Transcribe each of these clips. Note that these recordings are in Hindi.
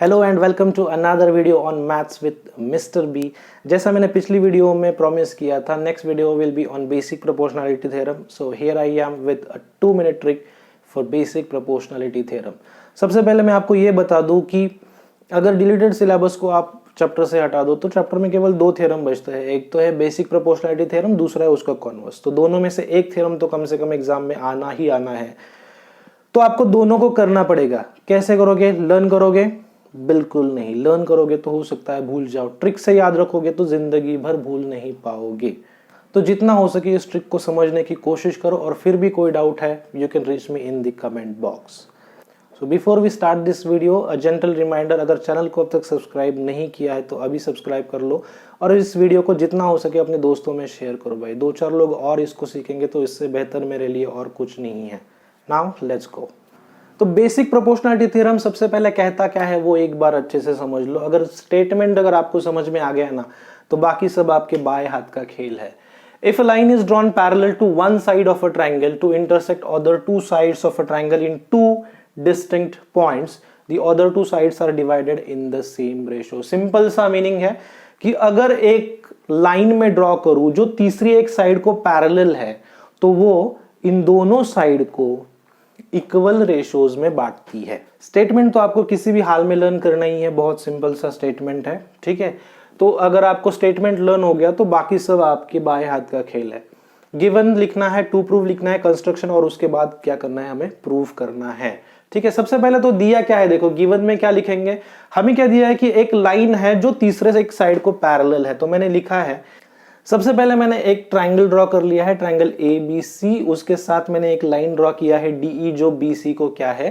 Hello and welcome to another video on maths with mister B. जैसा मैंने पिछली वीडियो में प्रॉमिस किया था, next video will be on basic proportionality theorem. So here I am with a 2 minute trick for basic proportionality theorem. सबसे पहले मैं आपको ये बता दूं कि अगर डिलीटेड सिलेबस को आप चैप्टर से हटा दो तो चैप्टर में केवल 2 थ्योरम बचते हैं। एक तो है बेसिक प्रोपोर्शनलिटी थ्योरम, दूसरा है उसका कॉन्वर्स। तो दोनों में से एक थ्योरम तो कम से कम एग्जाम में आना ही आना है, तो आपको दोनों को करना पड़ेगा। कैसे करोगे? लर्न करोगे? बिल्कुल नहीं। लर्न करोगे तो हो सकता है भूल जाओ, ट्रिक से याद रखोगे तो जिंदगी भर भूल नहीं पाओगे। तो जितना हो सके इस ट्रिक को समझने की कोशिश करो, और फिर भी कोई डाउट है you can reach me in the comment box. So before we start this video, a gentle reminder, अगर चैनल को अब तक सब्सक्राइब नहीं किया है तो अभी सब्सक्राइब कर लो, और इस वीडियो को जितना हो सके अपने दोस्तों में शेयर करो भाई। 2-4 लोग और इसको सीखेंगे तो इससे बेहतर मेरे लिए और कुछ नहीं है। Now let's go. तो बेसिक प्रोपोर्शनलिटी थ्योरम सबसे पहले कहता क्या है वो एक बार अच्छे से समझ लो। अगर स्टेटमेंट अगर आपको समझ में आ गया ना तो बाकी सब आपके बाएं हाथ का खेल है। If a line is drawn parallel to one side of a triangle to intersect other two sides of a triangle in two distinct points, the other two sides are divided in the same ratio. Simple सा मीनिंग है कि अगर एक लाइन में ड्रॉ करूं जो तीसरी एक साइड को पैरेलल है तो वो इन दोनों साइड को इक्वल रेशोज में बांटती है। स्टेटमेंट तो आपको किसी भी हाल में लर्न करना ही है, बहुत सिंपल सा स्टेटमेंट है, ठीक है। तो अगर आपको स्टेटमेंट लर्न हो गया तो बाकी सब आपके बाएं हाथ का खेल है। गिवन लिखना है, टू प्रूव लिखना है, कंस्ट्रक्शन, और उसके बाद क्या करना है, हमें प्रूव करना है, ठीक है। सबसे पहले तो दिया क्या है, देखो गिवन में क्या लिखेंगे। हमें क्या दिया है कि एक लाइन है जो तीसरे से एक साइड को पैरेलल है, तो मैंने लिखा है सबसे पहले मैंने एक ट्राइंगल ड्रॉ कर लिया है, ट्राइंगल ABC, उसके साथ मैंने एक लाइन ड्रॉ किया है DE जो BC को क्या है,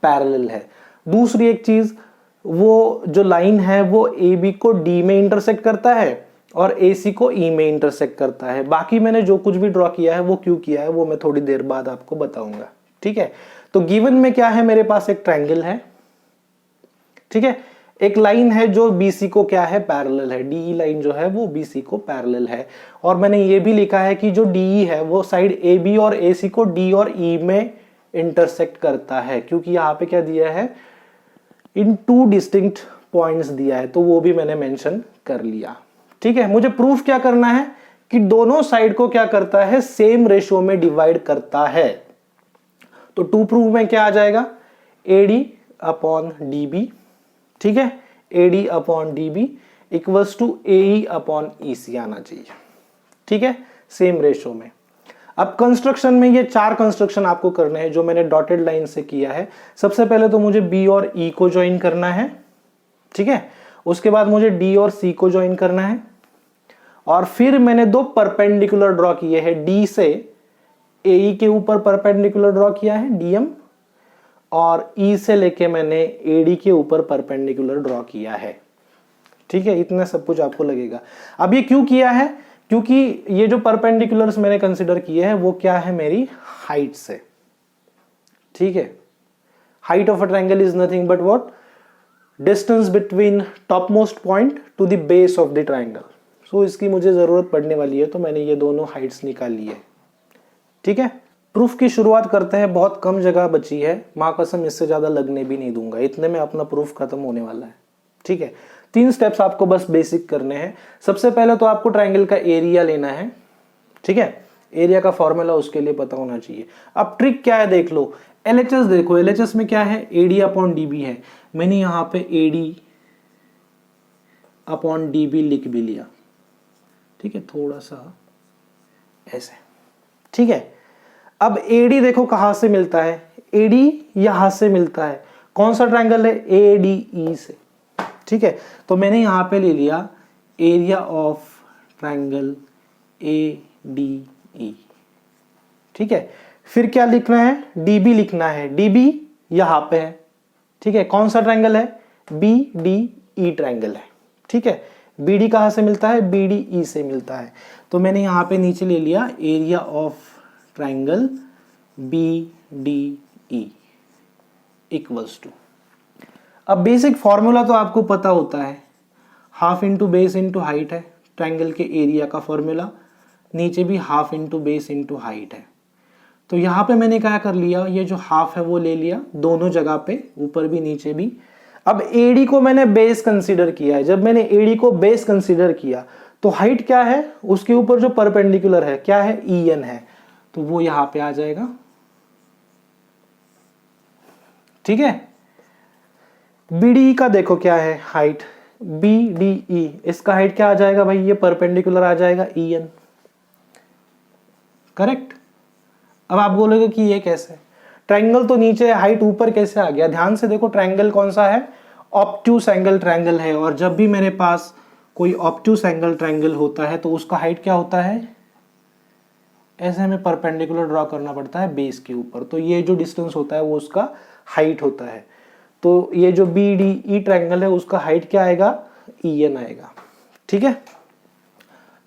पैरेलल है। दूसरी एक चीज, वो जो लाइन है वो AB को D में इंटरसेक्ट करता है और AC को E में इंटरसेक्ट करता है। बाकी मैंने जो कुछ भी ड्रॉ किया है वो क्यों किया है वो मैं थोड़ी देर बाद आपको बताऊंगा, ठीक है। तो गिवन में क्या है, मेरे पास एक ट्राइंगल है, ठीक है। एक लाइन है जो BC को क्या है, पैरेलल है। DE लाइन जो है वो BC को पैरेलल है। और मैंने ये भी लिखा है कि जो DE है वो साइड AB और AC को D और E में इंटरसेक्ट करता है, क्योंकि यहाँ पे क्या दिया है, इन 2 डिस्टिंक्ट पॉइंट्स दिया है, तो वो भी मैंने मेंशन कर लिया, ठीक है। मुझे प्रूफ क्या करना है कि दोनों साइड को क्या करता है, सेम रेशियो में डिवाइड करता है। तो टू प्रूफ में क्या आ जाएगा, AD अपॉन DB, ठीक है। AD upon DB equals to AE upon EC आना चाहिए, ठीक है, सेम रेशो में। अब कंस्ट्रक्शन में ये 4 कंस्ट्रक्शन आपको करने हैं जो मैंने डॉटेड लाइन से किया है। सबसे पहले तो मुझे B और E को ज्वाइन करना है, ठीक है। उसके बाद मुझे D और C को ज्वाइन करना है, और फिर मैंने 2 परपेंडिकुलर ड्रॉ किए हैं। D से AE के ऊपर परपेंडिकुलर ड्रॉ किया है DM, और E से लेके मैंने AD के ऊपर परपेंडिकुलर ड्रॉ किया है, ठीक है। इतना सब कुछ आपको लगेगा। अब ये क्यों किया है, क्योंकि ये जो परपेंडिकुलर्स मैंने कंसीडर किए हैं वो क्या है, मेरी हाइट से, ठीक है। Height of a triangle is nothing but what, distance between top most point to the base of the triangle. So इसकी मुझे जरूरत पड़ने वाली है, तो मैंने ये दोनों हाइट्स निकाल ली है, ठीक है। प्रूफ की शुरुआत करते हैं। बहुत कम जगह बची है, मां कसम इससे ज्यादा लगने भी नहीं दूंगा, इतने में अपना प्रूफ खत्म होने वाला है, ठीक है। 3 स्टेप्स आपको बस बेसिक करने हैं। सबसे पहले तो आपको ट्राइंगल का एरिया लेना है, ठीक है। एरिया का फॉर्मूला उसके लिए पता होना चाहिए। अब ट्रिक क्या है देख लो, LHS देखो, LHS में क्या है, AD अपॉन DB है। मैंने यहां पे AD अपॉन DB लिख भी लिया, ठीक है, थोड़ा सा ऐसे, ठीक है। अब AD देखो कहां से मिलता है, AD यहां से मिलता है। कौन सा ट्रायंगल है, ADE से, ठीक है। तो मैंने यहां पे ले लिया एरिया ऑफ ट्रायंगल ADE, ठीक है। फिर क्या लिखना है, DB लिखना है। DB यहां पे है, ठीक है। कौन सा ट्रायंगल है, BDE ट्रायंगल है, ठीक है। BD कहां से मिलता है, BDE से मिलता है। तो मैंने यहां पे नीचे ले लिया area of triangle BDE equals to, अब बेसिक फॉर्मूला तो आपको पता होता है, half into base into height है ट्रायंगल के एरिया का फॉर्मूला, नीचे भी half into base into height है। तो यहाँ पे मैंने क्या कर लिया, ये जो हाफ है वो ले लिया दोनों जगह पे, ऊपर भी नीचे भी। अब एडी को मैंने बेस कंसीडर किया है, जब मैंने एडी को बेस कंसीडर किया तो हाइट क्या है, उसके ऊपर जो परपेंडिकुलर है क्या है, EN है, तो वो यहां पे आ जाएगा। ठीक है, BDE का देखो क्या है हाइट, BDE इसका हाइट क्या आ जाएगा भाई, ये परपेंडिकुलर आ जाएगा EN, करेक्ट। अब आप बोलोगे कि ये कैसे, ट्रायंगल तो नीचे, हाइट ऊपर कैसे आ गया, ध्यान से देखो ट्रायंगल कौन सा है, ऑब्ट्यूस एंगल ट्रायंगल है, और जब भी मेरे पास कोई ऑब्ट्यूस एंगल ट्रायंगल होता है तो उसका हाइट क्या होता है, ऐसे हमें परपेंडिकुलर ड्रॉ करना पड़ता है बेस के ऊपर, तो ये जो डिस्टेंस होता है वो उसका हाइट होता है। तो ये जो BDE ट्रायंगल है उसका हाइट क्या आएगा, EN आएगा। ठीक है,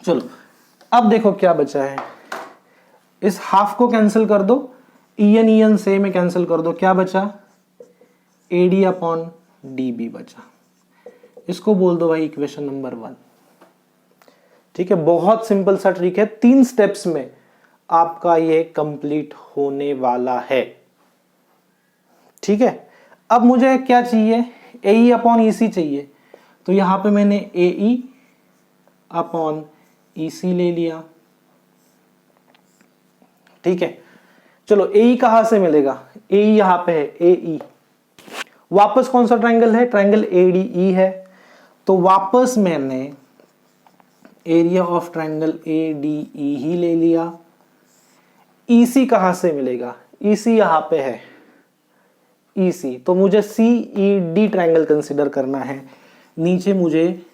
चलो अब देखो क्या बचा है, इस हाफ को कैंसिल कर दो, EN सेम में कैंसिल कर दो, क्या बचा, AD/DB बचा, इसको बोल दो भाई इक्वेशन नंबर 1। ठीक है, बहुत सिंपल सा ट्रिक है, 3 स्टेप्स में आपका ये कंप्लीट होने वाला है। ठीक है, अब मुझे क्या चाहिए, AE/EC चाहिए, तो यहां पे मैंने AE/EC ले लिया। ठीक है, चलो AE कहां से मिलेगा, AE यहां पे है, AE वापस कौन सा ट्रायंगल है, ट्रायंगल ADE है, तो वापस मैंने एरिया ऑफ ट्रायंगल ADE ही ले लिया। EC कहां से मिलेगा, EC यहां पे है, EC, तो मुझे CED ट्रायंगल कंसीडर करना है, नीचे मुझे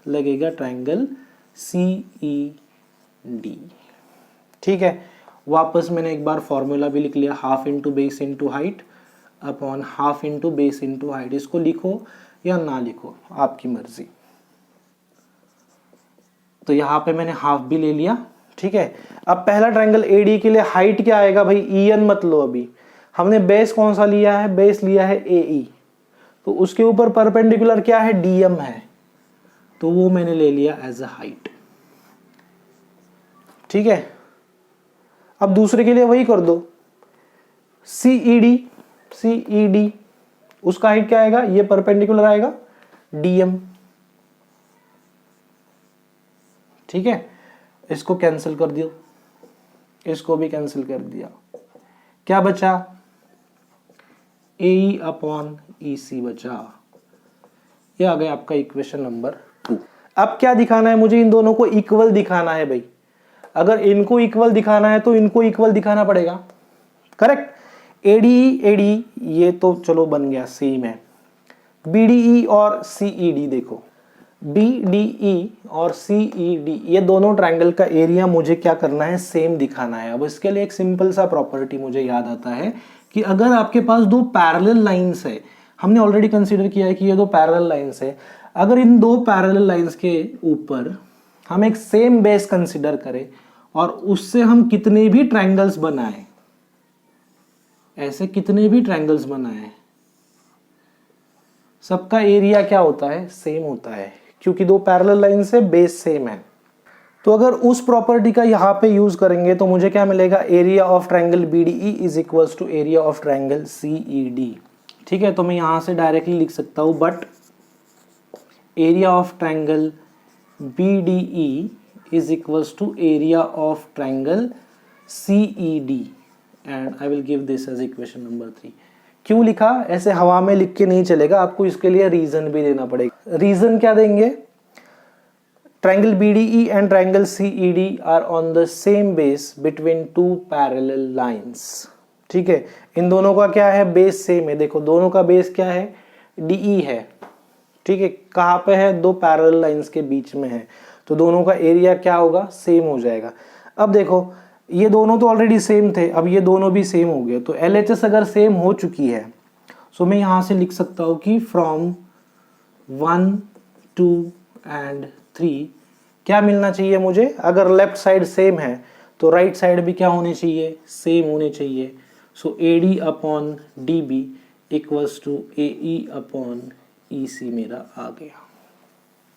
लगेगा ट्रायंगल CED। ठीक है, वापस मैंने एक बार फॉर्मूला भी लिख लिया, half into base into height upon half into base into height, इसको लिखो या ना लिखो आपकी मर्जी। तो यहां पे मैंने हाफ भी ले लिया। ठीक है, अब पहला ट्रायंगल AD के लिए हाइट क्या आएगा भाई, EN मत लो, अभी हमने बेस कौन सा लिया है, बेस लिया है AE, तो उसके ऊपर परपेंडिकुलर क्या है, DM है, तो वो मैंने ले लिया एज अ हाइट। ठीक है, अब दूसरे के लिए वही कर दो, CED उसका हाइट क्या आएगा, ये परपेंडिकुलर आएगा DM। ठीक है, इसको कैंसिल कर दियो, इसको भी कैंसिल कर दिया, क्या बचा, AE/EC बचा, ये आ गया आपका इक्वेशन नंबर 2। अब क्या दिखाना है मुझे, इन दोनों को इक्वल दिखाना है भाई, अगर इनको इक्वल दिखाना है तो इनको इक्वल दिखाना पड़ेगा, करेक्ट। ADE ये तो चलो बन गया, सेम है। BDE और CED देखो, BDE और CED ये दोनों ट्रायंगल का एरिया मुझे क्या करना है, सेम दिखाना है। अब इसके लिए एक सिंपल सा प्रॉपर्टी मुझे याद आता है कि अगर आपके पास दो पैरेलल लाइंस है, हमने ऑलरेडी कंसीडर किया है कि ये दो पैरेलल लाइंस है, अगर इन दो पैरेलल लाइंस के ऊपर हम एक सेम बेस कंसीडर करें और उससे हम कितने भी ट्रायंगल्स बनाएं, ऐसे कितने भी ट्रायंगल्स बनाएं, सबका एरिया क्या होता है, सेम होता है, क्योंकि दो पैरेलल लाइन से बेस सेम है। तो अगर उस प्रॉपर्टी का यहाँ पे यूज करेंगे तो मुझे क्या मिलेगा, area of triangle BDE is equals to area of triangle CED। ठीक है, तो मैं यहाँ से डायरेक्टली लिख सकता हूँ, but area of triangle BDE is equals to area of triangle CED and I will give this as equation number 3। क्यों लिखा, ऐसे हवा में लिख के नहीं चलेगा, आपको इसके लिए रीजन भी देना पड़ेगा। रीजन क्या देंगे, triangle BDE and triangle CED are on the same base between two parallel lines. ठीक है, इन दोनों का क्या है, बेस सेम है, देखो दोनों का बेस क्या है, DE है। ठीक है, कहाँ पे है, दो पैरेलल लाइंस के बीच में है, तो दोनों का एरिया क्या होगा, सेम हो जाएगा। अब देखो ये दोनों तो ऑलरेडी सेम थे, अब ये दोनों भी सेम हो गए, तो LHS अगर सेम हो चुकी है सो मैं यहां से लिख सकता हूं कि फ्रॉम 1 2 एंड 3 क्या मिलना चाहिए मुझे, अगर लेफ्ट साइड सेम है तो राइट साइड भी क्या होने चाहिए, सेम होने चाहिए। सो AD/DB इक्वल्स टू AE/EC मेरा आ गया।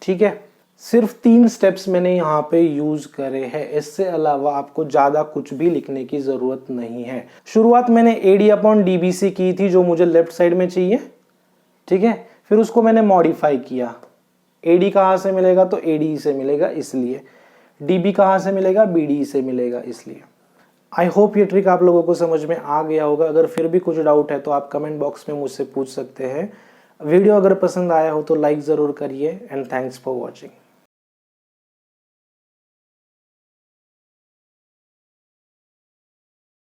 ठीक है, सिर्फ 3 स्टेप्स मैंने यहाँ पे यूज करे हैं, इससे अलावा आपको ज्यादा कुछ भी लिखने की जरूरत नहीं है। शुरुआत मैंने AD/DB से की थी, जो मुझे लेफ्ट साइड में चाहिए। ठीक है, फिर उसको मैंने मॉडिफाई किया, AD कहाँ से मिलेगा तो AD से मिलेगा इसलिए, DB कहाँ से मिलेगा BD से मिलेगा इसलिए। आई होप ये ट्रिक आप लोगों को समझ में आ गया होगा। अगर फिर भी कुछ डाउट है तो आप कमेंट बॉक्स में मुझसे पूछ सकते हैं। वीडियो अगर पसंद आया हो तो लाइक ज़रूर करिए एंड थैंक्स फॉर वॉचिंग।